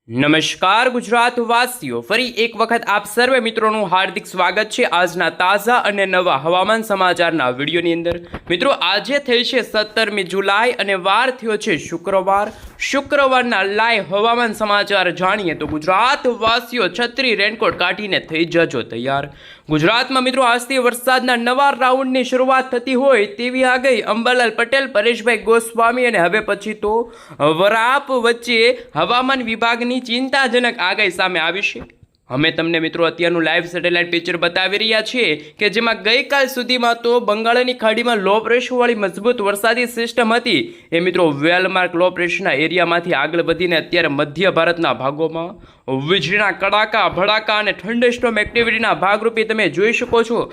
નમસ્કાર ગુજરાતવાસીઓ, ફરી એક વખત આપ સર્વે મિત્રોનું હાર્દિક સ્વાગત છે આજના તાજા અને નવા હવામાન સમાચારના વિડીયોની અંદર। મિત્રો, આજે થઈ છે 17મી જુલાઈ અને વાર થયો છે શુક્રવાર। શુક્રવારના લાઈવ હવામાન સમાચાર જાણીએ તો ગુજરાતવાસીઓ છત્રી રેનકોટ કાઢીને થઈ જજો તૈયાર। ગુજરાતમાં મિત્રો આજથી વરસાદના નવા રાઉન્ડની શરૂઆત થતી હોય તેવી આગાહી અંબાલાલ પટેલ, પરેશભાઈ ગોસ્વામી અને હવે પછી તો વરાપ વચ્ચે હવામાન વિભાગની ચિંતાજનક આગાહી સામે આવી છે। અમે તમને મિત્રો અત્યારનું લાઈવ સેટેલાઇટ પિક્ચર બતાવી રહ્યા છીએ કે જેમાં ગઈકાલ સુધીમાં તો બંગાળની ખાડીમાં લો પ્રેશરવાળી મજબૂત વરસાદી સિસ્ટમ હતી એ મિત્રો વેલમાર્ક લો પ્રેશરના એરિયામાંથી આગળ વધીને અત્યારે મધ્ય ભારતના ભાગોમાં વીજળીના કડાકા ભડાકા અને થંડરસ્ટોર્મ એક્ટિવિટીના ભાગરૂપે તમે જોઈ શકો છો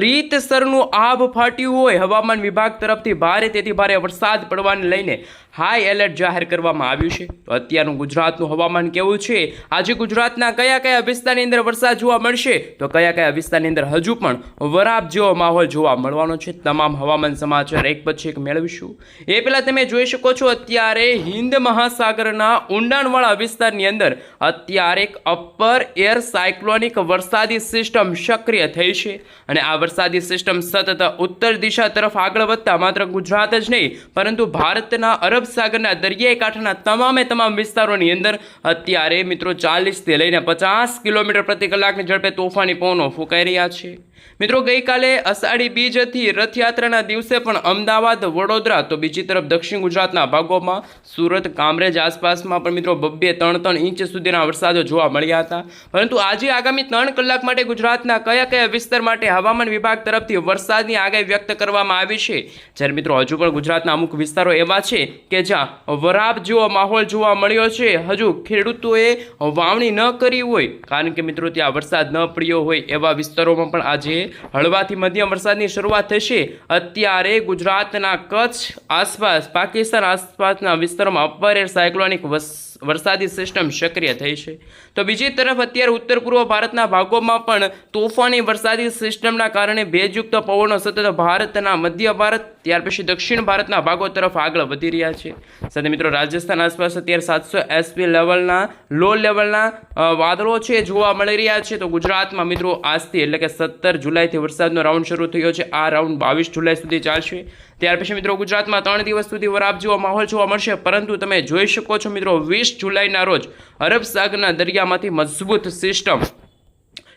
રીતસરનું આભ ફાટ્યું હોય। હવામાન વિભાગ તરફથી ભારેથી ભારે વરસાદ પડવાને લઈને હાઈ એલર્ટ જાહેર કરવામાં આવ્યું છે। તો અત્યારનું ગુજરાતનું હવામાન કેવું છે, આજે ગુજરાતના કયા કયા વિસ્તારની અંદર વરસાદ જોવા મળશે, તો કયા કયા વિસ્તારની અંદર હજુ પણ વરાપ જેવો માહોલ જોવા મળવાનો છે, તમામ હવામાન સમાચાર એક પછી એક મેળવીશું। એ પહેલાં તમે જોઈ શકો છો અત્યારે હિન્દ મહાસાગરના ઊંડાણવાળા વિસ્તારની અંદર અત્યારે એક અપર એર સાયક્લોનિક વરસાદી સિસ્ટમ સક્રિય થઈ છે અને આ વરસાદી સિસ્ટમ સતત ઉત્તર દિશા તરફ આગળ વધતા માત્ર ગુજરાત જ નહીં પરંતુ ભારતના અરબ સાગરના દરિયાઈ કાંઠાના તમામ વિસ્તારોની અંદર અત્યારે મિત્રો 40 થી લઈને 50 કિલોમીટર પ્રતિ કલાકની ઝડપે તોફાની પવનો ફૂંકાઈ રહ્યા છે। મિત્રો, ગઈકાલે અષાઢી બીજથી રથયાત્રાના દિવસે પણ અમદાવાદ, વડોદરા તો બીજી તરફ દક્ષિણ ગુજરાતના ભાગોમાં સુરત, કામરેજ આસપાસમાં પણ મિત્રો 2-3 ઇંચ સુધીના વરસાદો જોવા મળ્યા હતા। પરંતુ આજે આગામી 3 કલાક માટે ગુજરાતના કયા વિસ્તાર માટે હવામાન વિભાગ તરફથી વરસાદની આગાહી વ્યક્ત કરવામાં આવી છે, જ્યારે મિત્રો હજુ પણ ગુજરાતના અમુક વિસ્તારો એવા છે કે જ્યાં વરાપ જેવો માહોલ જોવા મળ્યો છે। હજુ ખેડૂતોએ વાવણી ન કરી હોય કારણ કે મિત્રો ત્યાં વરસાદ ન પડ્યો હોય એવા વિસ્તારોમાં પણ આજે હળવાથી મધ્યમ વરસાદની શરૂઆત થશે। અત્યારે ગુજરાતના કચ્છ આસપાસ, પાકિસ્તાન આસપાસના વિસ્તારોમાં અપર એર સાયક્લોનિક વરસાદી સિસ્ટમ સક્રિય થઈ છે। તો બીજી તરફ અત્યારે ઉત્તર પૂર્વ ભારતના ભાગોમાં પણ તોફાની વરસાદી સિસ્ટમના કારણે ભેજયુક્ત પવનો સતત ભારતના મધ્ય ભારત ત્યાર પછી દક્ષિણ ભારતના ભાગો તરફ આગળ વધી રહ્યા છે। સાથે મિત્રો રાજસ્થાન આસપાસ અત્યારે 700 એસપી લેવલના લો લેવલના વાદળો છે જોવા મળી રહ્યા છે। તો ગુજરાતમાં મિત્રો આજથી એટલે કે 17 જુલાઈથી વરસાદનો રાઉન્ડ શરૂ થયો છે। આ રાઉન્ડ 22 જુલાઈ સુધી ચાલશે। ત્યાર પછી મિત્રો ગુજરાતમાં 3 દિવસ સુધી વરાપ જેવો માહોલ જોવા મળશે, પરંતુ તમે જોઈ શકો છો મિત્રો 20 જુલાઈના રોજ અરબ સાગરના દરિયામાંથી મજબૂત સિસ્ટમ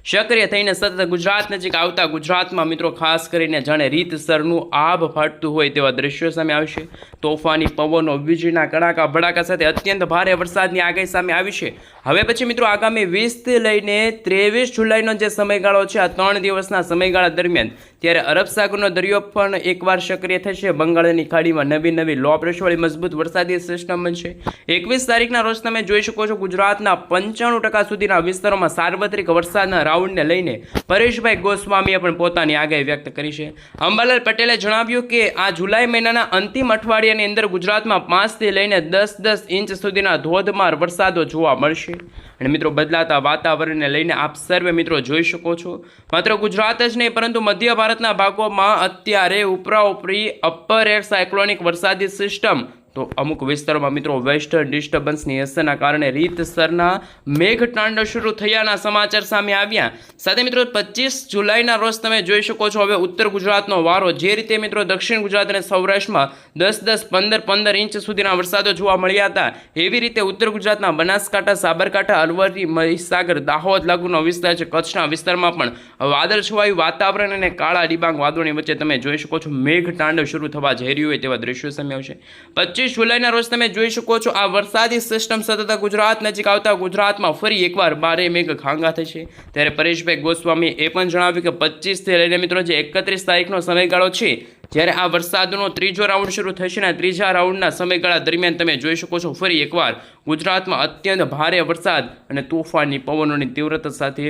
સક્રિય થઈને સતત ગુજરાત નજીક આવતા ગુજરાતમાં મિત્રો ખાસ કરીને જાણે રીતસરનું આભ ફાટતું હોય તેવા દ્રશ્યો સામે આવશે। તોફાની પવનો, વીજળીના કડાકા ભડાકા સાથે અત્યંત ભારે વરસાદની આગાહી સામે આવી છે। હવે પછી મિત્રો આગામી 20 થી લઈને 23 જુલાઈનો જે સમયગાળો છે આ 3 દિવસના સમયગાળા દરમિયાન ત્યારે અરબ સાગરનો દરિયો પણ એકવાર સક્રિય થશે। બંગાળની ખાડીમાં નવી લો પ્રેશરવાળી મજબૂત વરસાદી સિસ્ટમ બનશે। 21 તારીખના રોજ તમે જોઈ શકો છો ગુજરાતના 95% સુધીના વિસ્તારોમાં સાર્વત્રિક વરસાદના રાઉન્ડને લઈને પરેશભાઈ ગોસ્વામીએ પણ પોતાની આગાહી વ્યક્ત કરી છે। અંબાલાલ પટેલે જણાવ્યું કે આ જુલાઈ મહિનાના અંતિમ અઠવાડિયાની અંદર ગુજરાતમાં 5 થી લઈને 10 ઇંચ સુધીના ધોધમાર વરસાદો જોવા મળશે। અને મિત્રો બદલાતા વાતાવરણને લઈને આપ સર્વે મિત્રો જોઈ શકો છો માત્ર ગુજરાત જ નહીં પરંતુ મધ્ય ભારતના ભાગોમાં અત્યારે ઉપરાઉપરી અપર એર સાયક્લોનિક વરસાદી સિસ્ટમ તો અમુક વિસ્તારોમાં મિત્રો વેસ્ટર્ન ડિસ્ટર્બન્સની અસરના કારણે રીતસરના મેઘતાંડવ શરૂ થયાના સમાચાર સામે આવ્યા। સાથે મિત્રો 25 જુલાઈના રોજ તમે જોઈ શકો છો હવે ઉત્તર ગુજરાતનો વારો। જે રીતે મિત્રો દક્ષિણ ગુજરાત અને સૌરાષ્ટ્રમાં 10, 15 ઇંચ સુધીના વરસાદો જોવા મળ્યા હતા, એવી રીતે ઉત્તર ગુજરાતના બનાસકાંઠા, સાબરકાંઠા, અરવલ્લી, મહીસાગર, દાહોદ લાગુનો વિસ્તાર છે, કચ્છના વિસ્તારમાં પણ વાદળછવાયું વાતાવરણ અને કાળા ડિબાંગ વાદળોની વચ્ચે તમે જોઈ શકો છો મેઘતાંડવ શરૂ થવા જઈ રહ્યું હોય તેવા દ્રશ્યો સામે આવશે। 25 જુલાઈના રોજ તમે જોઈ શકો છો આ વરસાદી સિસ્ટમ સતત ગુજરાત નજીક આવતા ગુજરાતમાં ફરી એકવાર ભારે મેઘ ખાંગા થશે। ત્યારે પરેશભાઈ ગોસ્વામીએ એ પણ જણાવ્યું કે 25 થી લઈને મિત્રો જે 31 તારીખનો સમયગાળો છે જ્યારે આ વરસાદનો ત્રીજો રાઉન્ડ શરૂ થશે ને ત્રીજા રાઉન્ડના સમયગાળા દરમિયાન તમે જોઈ શકો છો ફરી એકવાર ગુજરાતમાં અત્યંત ભારે વરસાદ અને તોફાની પવનોની તીવ્રતા સાથે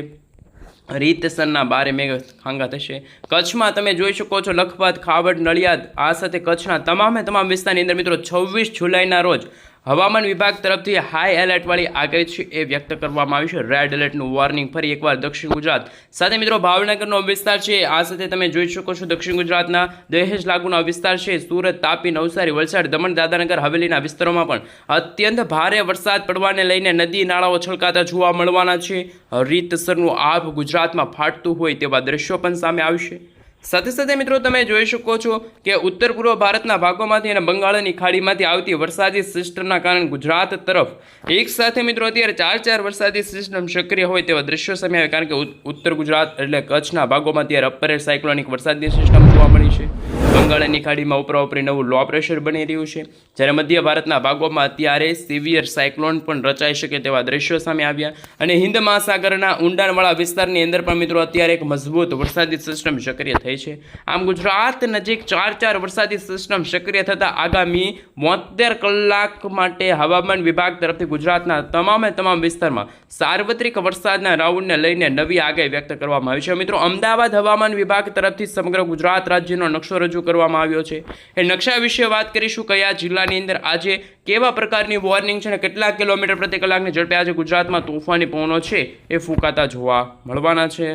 રીતસરના બારે મેઘ ખાંગા થશે। કચ્છમાં તમે જોઈ શકો છો લખપત, ખાવડ, નડિયાદ આ સાથે કચ્છના તમામ વિસ્તારની અંદર મિત્રો 26 જુલાઈના રોજ હવામાન વિભાગ તરફથી હાઈ એલર્ટવાળી આગાહી છે એ વ્યક્ત કરવામાં આવી છે. રેડ એલર્ટનું વોર્નિંગ ફરી એકવાર દક્ષિણ ગુજરાત સાથે મિત્રો ભાવનગરનો વિસ્તાર છે. આ સાથે તમે જોઈ શકો છો દક્ષિણ ગુજરાતના દહેજ લાગુના વિસ્તાર છે, સુરત, તાપી, નવસારી, વલસાડ, દમણ, દાદરાનગર હવેલીના વિસ્તારોમાં પણ અત્યંત ભારે વરસાદ પડવાને લઈને નદી નાળાઓ છલકાતા જોવા મળવાના છે. રીતસરનું આભ ગુજરાતમાં ફાટતું હોય તેવા દ્રશ્યો પણ સામે આવશે. સાથે સાથે મિત્રો તમે જોઈ શકો છો કે ઉત્તર પૂર્વ ભારતના ભાગોમાંથી અને બંગાળની ખાડીમાંથી આવતી વરસાદી સિસ્ટમના કારણે ગુજરાત તરફ એક સાથે મિત્રો અત્યારે ચાર વરસાદી સિસ્ટમ સક્રિય હોય તેવા દ્રશ્યો સામે આવે. કારણ કે ઉત્તર ગુજરાત એટલે કચ્છના ભાગોમાં અત્યારે અપર સાયક્લોનિક વરસાદી સિસ્ટમ જોવા મળી છે. બંગાળની ખાડીમાં ઉપરાઉપરી નવું લો પ્રેશર બની રહ્યું છે, જ્યારે મધ્ય ભારતના ભાગોમાં અત્યારે સિવિયર સાયક્લોન પણ રચાઈ શકે તેવા દ્રશ્યો સામે આવ્યા. અને હિન્દ મહાસાગરના ઊંડાણવાળા વિસ્તારની અંદર પણ મિત્રો અત્યારે એક મજબૂત વરસાદી સિસ્ટમ સક્રિય થઈ છે. આમ ગુજરાત નજીક ચાર વરસાદી સિસ્ટમ સક્રિય થતાં આગામી 72 કલાક માટે હવામાન વિભાગ તરફથી ગુજરાતના તમામ વિસ્તારમાં સાર્વત્રિક વરસાદના રાઉન્ડને લઈને નવી આગાહી વ્યક્ત કરવામાં આવી છે. મિત્રો અમદાવાદ હવામાન વિભાગ તરફથી સમગ્ર ગુજરાત રાજ્યનો નકશો રજૂ કરવામાં આવ્યો છે. એ નકશા વિશે વાત કરીશું. કયા જિલ્લાની અંદર આજે કેવા પ્રકારની વોર્નિંગ છે અને કેટલા કિલોમીટર પ્રતિ કલાકની ઝડપે આજે ગુજરાતમાં તોફાની પવનો છે એ ફૂંકાતા જોવા મળવાના છે.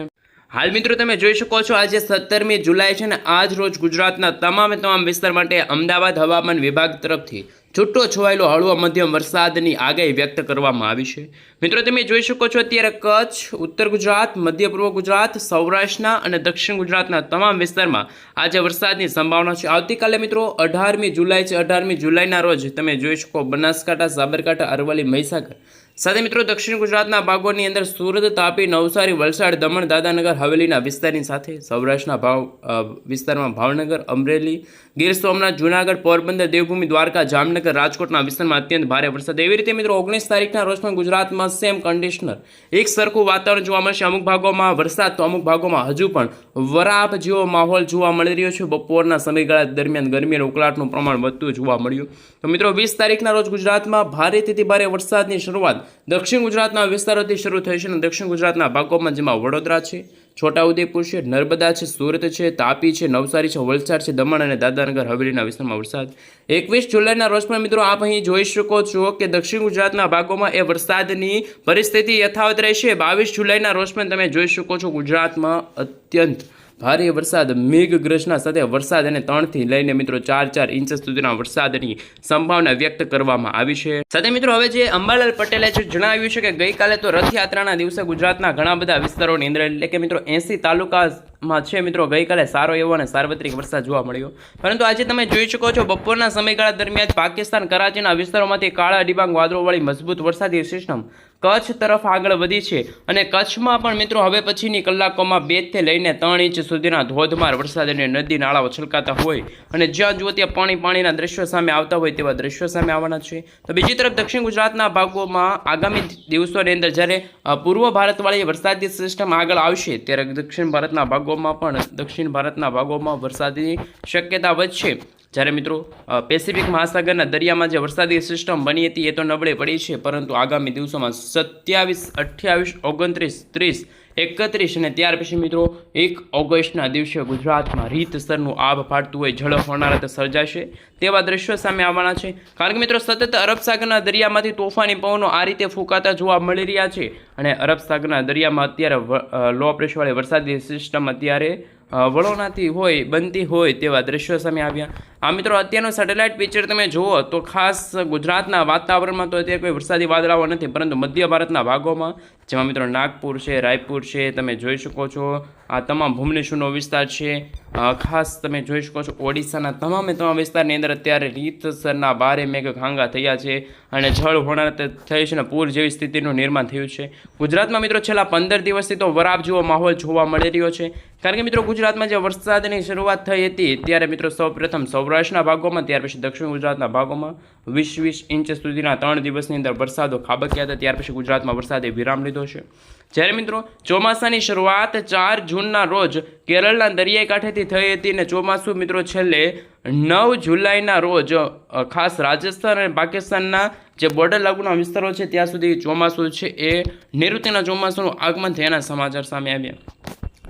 હાલ મિત્રો તમે જોઈ શકો છો આજે 17મી જુલાઈ છે ને આજ રોજ ગુજરાતના તમામ વિસ્તાર માટે અમદાવાદ હવામાન વિભાગ તરફથી છૂટો છવાયેલો હળવો મધ્યમ વરસાદની આગાહી વ્યક્ત કરવામાં આવી છે. મિત્રો તમે જોઈ શકો છો અત્યારે કચ્છ, ઉત્તર ગુજરાત, મધ્ય પૂર્વ ગુજરાત, સૌરાષ્ટ્રના અને દક્ષિણ ગુજરાતના તમામ વિસ્તારમાં આજે વરસાદની સંભાવના છે. આવતીકાલે મિત્રો 18મી જુલાઈ છે. 18મી જુલાઈના રોજ તમે જોઈ શકો બનાસકાંઠા, સાબરકાંઠા, અરવલ્લી, મહીસાગર સાથે મિત્રો દક્ષિણ ગુજરાતના ભાગોની અંદર સુરત, તાપી, નવસારી, વલસાડ, દમણ, દાદરાનગર હવેલીના વિસ્તારની સાથે સૌરાષ્ટ્રના વિસ્તારમાં ભાવનગર, અમરેલી, ગીર સોમનાથ, જૂનાગઢ, પોરબંદર, દેવભૂમિ, દ્વારકા, જામનગર, રાજકોટના વિસ્તારમાં અત્યંત ભારે વરસાદ. એવી રીતે મિત્રો 19 તારીખના રોજ પણ ગુજરાતમાં સેમ કન્ડિશનર એક સરખું વાતાવરણ જોવા મળશે. અમુક ભાગોમાં વરસાદ તો અમુક ભાગોમાં હજુ પણ વરાપ જેવો માહોલ જોવા મળી રહ્યો છે. બપોરના સમયગાળા દરમિયાન ગરમી અને ઉકળાટનું પ્રમાણ વધતું જોવા મળ્યું. તો મિત્રો 20 તારીખના રોજ ગુજરાતમાં ભારેથી ભારે વરસાદની શરૂઆત દક્ષિણ ગુજરાતના વિસ્તારોથી શરૂ થઈ છે અને દક્ષિણ ગુજરાતના ભાગોમાં જેમાં વડોદરા છે, છોટાઉદેપુર છે, નર્મદા છે, સુરત છે, તાપી છે, નવસારી છે, વલસાડ છે, દમણ અને દાદરાનગર હવેલીના વિસ્તારમાં વરસાદ. 21 જુલાઈના રોજ પણ મિત્રો આપ અહીં જોઈ શકો છો કે દક્ષિણ ગુજરાતના ભાગોમાં એ વરસાદની પરિસ્થિતિ યથાવત રહેશે. 22 જુલાઈના રોજ પણ તમે જોઈ શકો છો ગુજરાતમાં અત્યંત ભારે વરસાદ મેઘગર્જના સાથે વરસાદ અને 3 થી લઈને મિત્રો 4 ઇંચ સુધીના વરસાદની સંભાવના વ્યક્ત કરવામાં આવી છે. સાથે મિત્રો હવે જે અંબાલાલ પટેલે જણાવ્યું છે કે ગઈકાલે તો રથયાત્રાના દિવસે ગુજરાતના ઘણા બધા વિસ્તારોની અંદર એટલે કે મિત્રો 80 તાલુકામાં છે મિત્રો ગઈકાલે સારો એવો અને સાર્વત્રિક વરસાદ જોવા મળ્યો. પરંતુ આજે તમે જોઈ શકો છો બપોરના સમયગાળા દરમિયાન પાકિસ્તાન કરાચીના વિસ્તારોમાંથી કાળા ડિબાંગ વાદળોવાળી મજબૂત વરસાદી સિસ્ટમ કચ્છ તરફ આગળ વધી છે અને કચ્છમાં પણ મિત્રો હવે પછીની કલાકોમાં 2 થી લઈને 3 ઇંચ સુધીના ધોધમાર વરસાદ અને નદી નાળાઓ છલકાતા હોય અને જ્યાં જુઓ ત્યાં પાણીના દ્રશ્યો સામે આવતા હોય તેવા દ્રશ્યો સામે આવવાના છે. તો બીજી તરફ દક્ષિણ ગુજરાતના ભાગોમાં આગામી દિવસોની અંદર જ્યારે પૂર્વ ભારતવાળી વરસાદી સિસ્ટમ આગળ આવશે ત્યારે દક્ષિણ ભારતના ભાગોમાં વરસાદની શક્યતા વધશે. જ્યારે મિત્રો પેસિફિક મહાસાગરના દરિયામાં જે વરસાદી સિસ્ટમ બની હતી એ તો નબળે પડી છે, પરંતુ આગામી દિવસોમાં 27, 28, 29, 30, 31 અને ત્યાર પછી મિત્રો 1 ઓગસ્ટના દિવસે ગુજરાતમાં રીતસરનું આભ ફાટતું હોય ઝડપ હોનારત સર્જાશે તેવા દ્રશ્યો સામે આવવાના છે. કારણ કે મિત્રો સતત અરબ સાગરના દરિયામાંથી તોફાની પવનો આ રીતે ફૂંકાતા જોવા મળી રહ્યા છે અને અરબ સાગરના દરિયામાં અત્યારે લો પ્રેશરવાળી વરસાદી સિસ્ટમ અત્યારે વળોનાથી બનતી હોય તેવા દ્રશ્યો સામે આવ્યા. આ મિત્રો અત્યારનો સેટેલાઇટ પિક્ચર તમે જુઓ તો ખાસ ગુજરાતના વાતાવરણમાં તો અત્યારે કોઈ વરસાદી વાદળાઓ નથી, પરંતુ મધ્ય ભારતના ભાગોમાં જેમાં મિત્રો નાગપુર છે, રાયપુર છે, તમે જોઈ શકો છો આ તમામ ભુવનેશ્વરનો વિસ્તાર છે, ખાસ તમે જોઈ શકો છો ઓડિશાના તમામ વિસ્તારની અંદર અત્યારે રીતસરના ભારે મેઘખાંગા થયા છે અને જળ હોનારત થઈ છે અને પૂર જેવી સ્થિતિનું નિર્માણ થયું છે. ગુજરાતમાં મિત્રો છેલ્લા 15 દિવસથી તો વરાપ જેવો માહોલ જોવા મળી રહ્યો છે. કારણ કે મિત્રો ગુજરાતમાં જે વરસાદની શરૂઆત થઈ હતી ત્યારે મિત્રો સૌપ્રથમ સૌરાષ્ટ્રના ભાગોમાં, ત્યાર પછી દક્ષિણ ગુજરાતના ભાગોમાં 20 ઇંચ સુધીના 3 દિવસની અંદર વરસાદો ખાબક્યા હતા. ત્યાર પછી ગુજરાતમાં વરસાદે વિરામ લીધો છે. જ્યારે મિત્રો ચોમાસાની શરૂઆત 4 જૂનના રોજ કેરળના દરિયાઈ કાંઠેથી થઈ હતી અને ચોમાસું મિત્રો છેલ્લે 9 જુલાઈના રોજ ખાસ રાજસ્થાન અને પાકિસ્તાનના જે બોર્ડર લાગુના વિસ્તારો છે ત્યાં સુધી ચોમાસું છે એ નિવૃત્તિના ચોમાસાનું આગમન થયાના સમાચાર સામે આવ્યા.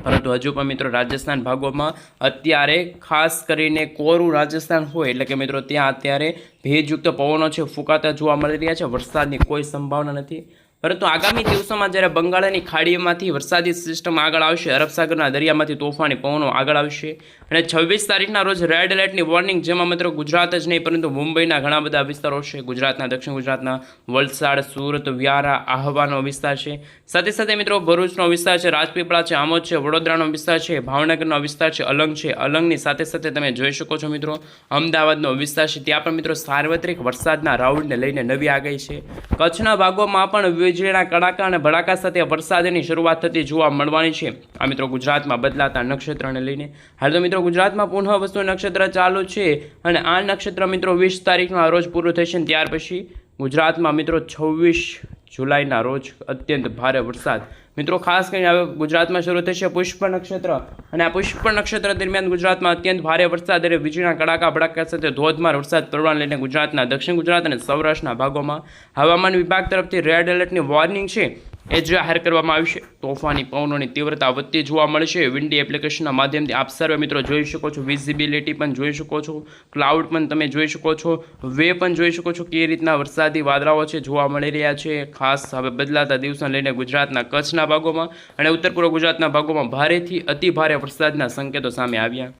પરંતુ હજુ પણ મિત્રો રાજસ્થાન ભાગોમાં અત્યારે ખાસ કરીને કોરું રાજસ્થાન હોય એટલે કે મિત્રો ત્યાં અત્યારે ભેજયુક્ત પવનો છે ફૂંકાતા જોવા મળી રહ્યા છે. વરસાદની કોઈ સંભાવના નથી. પરંતુ આગામી દિવસોમાં જ્યારે બંગાળની ખાડીમાંથી વરસાદી સિસ્ટમ આગળ આવશે, અરબ સાગરના દરિયામાંથી તોફાની પવનો આગળ આવશે અને 26 તારીખના રોજ રેડ એલર્ટની વોર્નિંગ, જેમાં મિત્રો ગુજરાત જ નહીં પરંતુ મુંબઈના ઘણા બધા વિસ્તારો છે, ગુજરાતના દક્ષિણ ગુજરાતના વલસાડ, સુરત, વ્યારા, આહવાનો વિસ્તાર છે, સાથે સાથે મિત્રો ભરૂચનો વિસ્તાર છે, રાજપીપળા છે, આમોદ છે, વડોદરાનો વિસ્તાર છે, ભાવનગરનો વિસ્તાર છે, અલંગ છે, અલંગની સાથે સાથે તમે જોઈ શકો છો મિત્રો અમદાવાદનો વિસ્તાર છે, ત્યાં પણ મિત્રો સાર્વત્રિક વરસાદના રાઉન્ડને લઈને નવી આગાહી છે. કચ્છના ભાગોમાં પણ વીજળીના કડાકા અને ભડાકા સાથે વરસાદની શરૂઆત થતી જોવા મળવાની છે. આ મિત્રો ગુજરાતમાં બદલાતા નક્ષત્રને લઈને હાલ તો મિત્રો ગુજરાતમાં પુનઃ વસ્તુ નક્ષત્ર ચાલુ છે અને આ નક્ષત્ર મિત્રો 20 તારીખના રોજ પૂરું થશે. ત્યાર પછી ગુજરાતમાં મિત્રો 26 જુલાઈના રોજ અત્યંત ભારે વરસાદ મિત્રો ખાસ કરીને હવે ગુજરાતમાં શરૂ થશે પુષ્પ નક્ષત્ર, અને આ પુષ્પ નક્ષત્ર દરમિયાન ગુજરાતમાં અત્યંત ભારે વરસાદ અને વીજળીના કડાકા ભડાકા સાથે ધોધમાર વરસાદ પડવાને લઈને ગુજરાતના દક્ષિણ ગુજરાત અને સૌરાષ્ટ્રના ભાગોમાં હવામાન વિભાગ તરફથી રેડ એલર્ટની વોર્નિંગ છે એ જાહેર કરવામાં આવી છે. તોફાની પવનોની તીવ્રતા વધતી જોવા મળશે. વિન્ડી એપ્લિકેશનના માધ્યમથી આપ સર્વે મિત્રો જોઈ શકો છો, વિઝિબિલિટી પણ જોઈ શકો છો, ક્લાઉડ પણ તમે જોઈ શકો છો, વે પણ જોઈ શકો છો, કે રીતના વરસાદી વાદળાઓ છે જોવા મળી રહ્યા છે. ખાસ હવે બદલાતા દિવસોને લઈને ગુજરાતના કચ્છના ભાગોમાં અને ઉત્તર પૂર્વ ગુજરાતના ભાગોમાં ભારેથી અતિ ભારે વરસાદના સંકેતો સામે આવ્યા.